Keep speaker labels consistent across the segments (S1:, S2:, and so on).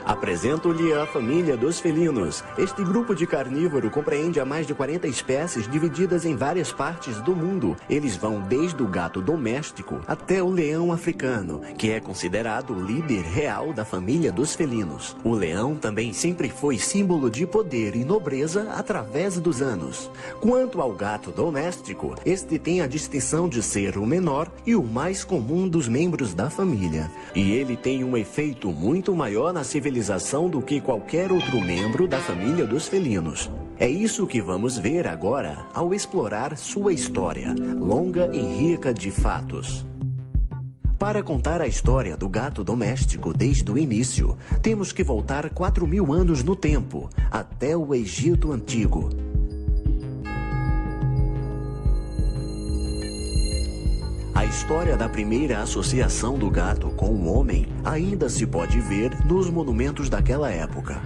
S1: Apresento-lhe a família dos felinos. Este grupo de carnívoro compreende a mais de 40 espécies divididas em várias partes do mundo. Eles vão desde o gato doméstico até o leão africano, que é considerado o líder real da família dos felinos. O leão também sempre foi símbolo de poder e nobreza através dos anos. Quanto ao gato doméstico, este tem a distinção de ser o menor e o mais comum dos membros da família. E ele tem um efeito muito maior na civilização do que qualquer outro membro da família dos felinos. É isso que vamos ver agora ao explorar sua história, longa e rica de fatos. Para contar a história do gato doméstico desde o início, temos que voltar 4.000 anos no tempo, até o Egito Antigo. A história da primeira associação do gato com o homem ainda se pode ver nos monumentos daquela época.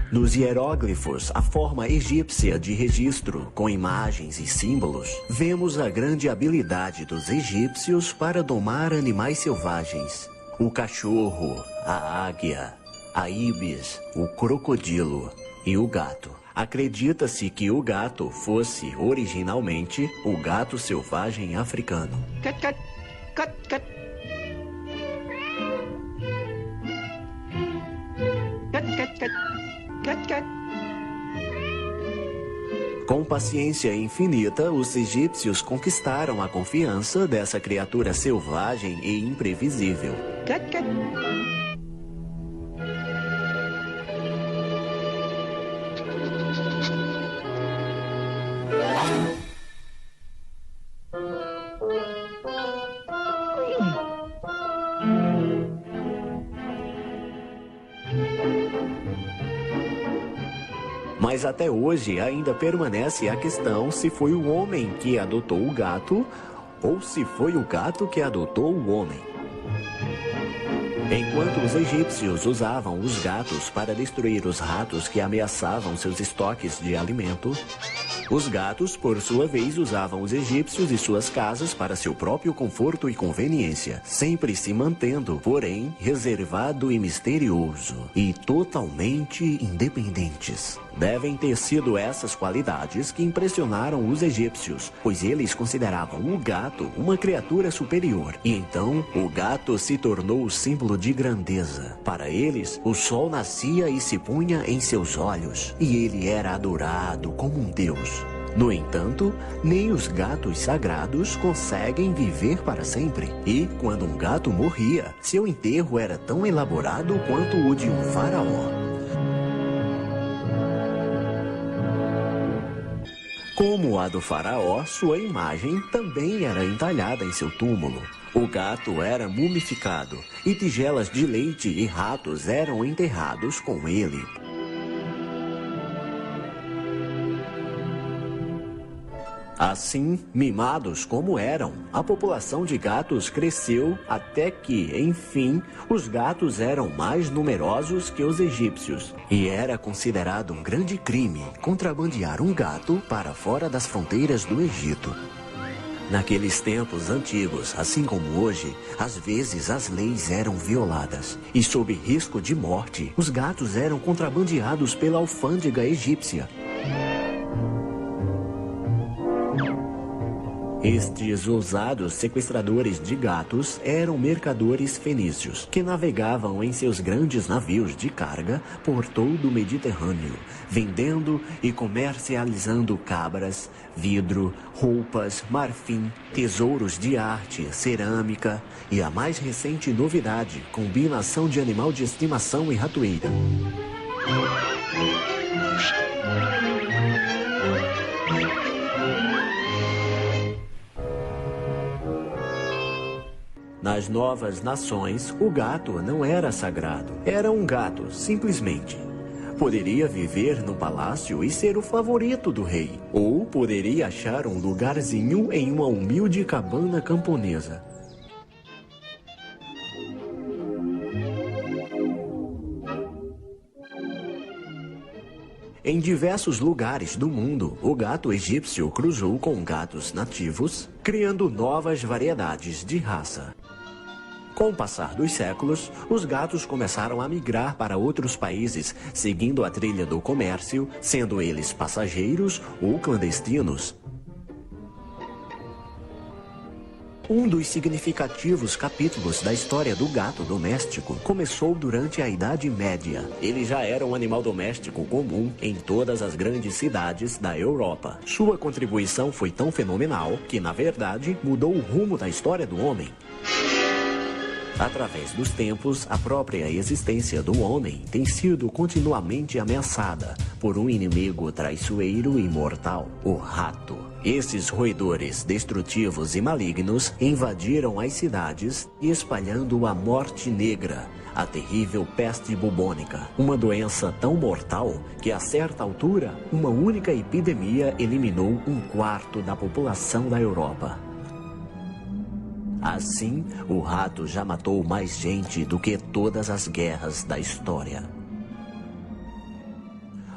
S1: Nos hieróglifos, a forma egípcia de registro, com imagens e símbolos, vemos a grande habilidade dos egípcios para domar animais selvagens. O cachorro, a águia, a ibis, o crocodilo e o gato. Acredita-se que o gato fosse, originalmente, o gato selvagem africano.
S2: Cut, cut, cut, cut. Cut, cut, cut. Cut, cut.
S1: Com paciência infinita, os egípcios conquistaram a confiança dessa criatura selvagem e imprevisível.
S2: Cut, cut.
S1: Mas até hoje ainda permanece a questão se foi o homem que adotou o gato ou se foi o gato que adotou o homem. Enquanto os egípcios usavam os gatos para destruir os ratos que ameaçavam seus estoques de alimento, os gatos, por sua vez, usavam os egípcios e suas casas para seu próprio conforto e conveniência, sempre se mantendo, porém, reservado e misterioso, e totalmente independentes. Devem ter sido essas qualidades que impressionaram os egípcios, pois eles consideravam o gato uma criatura superior. E então, o gato se tornou o símbolo de grandeza. Para eles, o sol nascia e se punha em seus olhos, e ele era adorado como um deus. No entanto, nem os gatos sagrados conseguem viver para sempre. E, quando um gato morria, seu enterro era tão elaborado quanto o de um faraó. Como a do faraó, sua imagem também era entalhada em seu túmulo. O gato era mumificado e tigelas de leite e ratos eram enterrados com ele. Assim, mimados como eram, a população de gatos cresceu até que, enfim, os gatos eram mais numerosos que os egípcios. E era considerado um grande crime contrabandear um gato para fora das fronteiras do Egito. Naqueles tempos antigos, assim como hoje, às vezes as leis eram violadas. E sob risco de morte, os gatos eram contrabandeados pela alfândega egípcia. Estes ousados sequestradores de gatos eram mercadores fenícios, que navegavam em seus grandes navios de carga por todo o Mediterrâneo, vendendo e comercializando cabras, vidro, roupas, marfim, tesouros de arte, cerâmica e a mais recente novidade, combinação de animal de estimação e ratoeira. Nas novas nações, o gato não era sagrado. Era um gato, simplesmente. Poderia viver no palácio e ser o favorito do rei. Ou poderia achar um lugarzinho em uma humilde cabana camponesa. Em diversos lugares do mundo, o gato egípcio cruzou com gatos nativos, criando novas variedades de raça. Com o passar dos séculos, os gatos começaram a migrar para outros países, seguindo a trilha do comércio, sendo eles passageiros ou clandestinos. Um dos significativos capítulos da história do gato doméstico começou durante a Idade Média. Ele já era um animal doméstico comum em todas as grandes cidades da Europa. Sua contribuição foi tão fenomenal que, na verdade, mudou o rumo da história do homem. Através dos tempos, a própria existência do homem tem sido continuamente ameaçada por um inimigo traiçoeiro e mortal, o rato. Esses roedores destrutivos e malignos invadiram as cidades e espalhando a morte negra, a terrível peste bubônica, uma doença tão mortal que, a certa altura, uma única epidemia eliminou 1/4 da população da Europa. Assim, o rato já matou mais gente do que todas as guerras da história.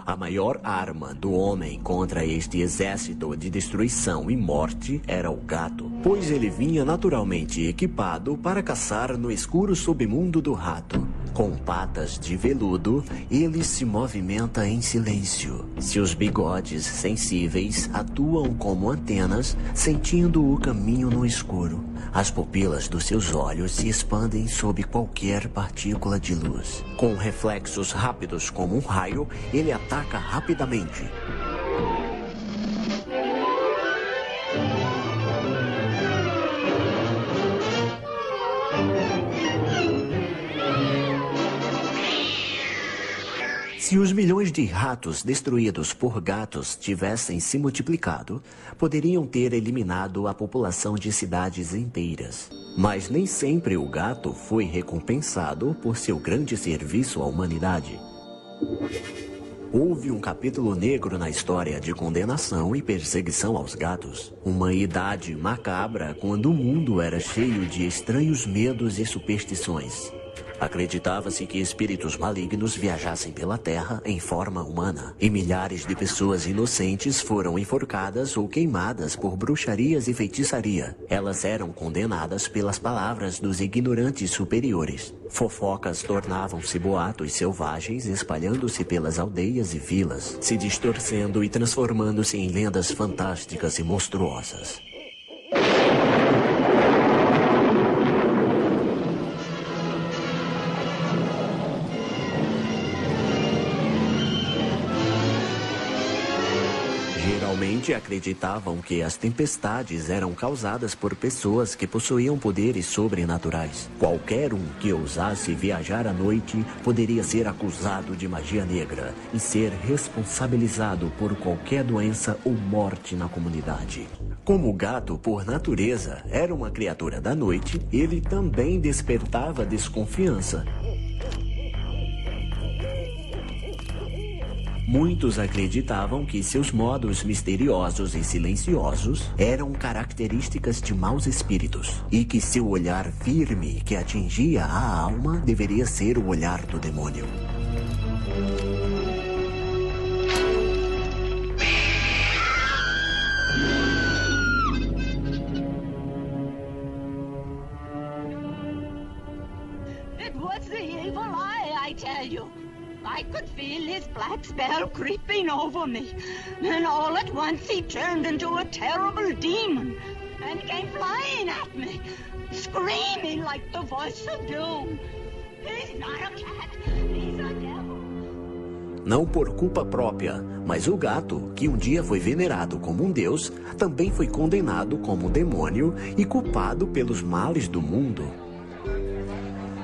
S1: A maior arma do homem contra este exército de destruição e morte era o gato, pois ele vinha naturalmente equipado para caçar no escuro submundo do rato. Com patas de veludo, ele se movimenta em silêncio. Seus bigodes sensíveis atuam como antenas, sentindo o caminho no escuro. As pupilas dos seus olhos se expandem sob qualquer partícula de luz. Com reflexos rápidos como um raio, ele ataca rapidamente. Se os milhões de ratos destruídos por gatos tivessem se multiplicado, poderiam ter eliminado a população de cidades inteiras. Mas nem sempre o gato foi recompensado por seu grande serviço à humanidade. Houve um capítulo negro na história de condenação e perseguição aos gatos. Uma idade macabra quando o mundo era cheio de estranhos medos e superstições. Acreditava-se que espíritos malignos viajassem pela terra em forma humana. E milhares de pessoas inocentes foram enforcadas ou queimadas por bruxarias e feitiçaria. Elas eram condenadas pelas palavras dos ignorantes superiores. Fofocas tornavam-se boatos selvagens, espalhando-se pelas aldeias e vilas, se distorcendo e transformando-se em lendas fantásticas e monstruosas. Geralmente acreditavam que as tempestades eram causadas por pessoas que possuíam poderes sobrenaturais. Qualquer um que ousasse viajar à noite poderia ser acusado de magia negra e ser responsabilizado por qualquer doença ou morte na comunidade. Como o gato, por natureza, era uma criatura da noite, ele também despertava desconfiança. Muitos acreditavam que seus modos misteriosos e silenciosos eram características de maus espíritos e que seu olhar firme que atingia a alma deveria ser o olhar do demônio.
S3: It was the evil eye, I tell you. I could feel his black spell creeping over me. Then all at once he turned into a terrible demon and came flying at me, screaming like the voice of doom. He's not a cat, he's a devil.
S1: Não por culpa própria, mas o gato, que um dia foi venerado como um deus, também foi condenado como demônio e culpado pelos males do mundo.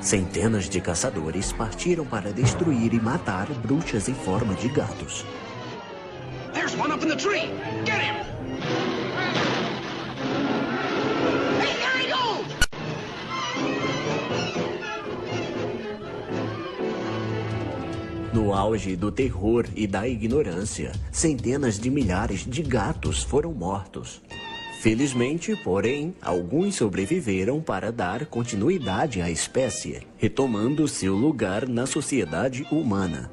S1: Centenas de caçadores partiram para destruir e matar bruxas em forma de gatos.
S2: There's one up in the tree. Get him! Hey, there he goes!
S1: No auge do terror e da ignorância, centenas de milhares de gatos foram mortos. Felizmente, porém, alguns sobreviveram para dar continuidade à espécie, retomando seu lugar na sociedade humana.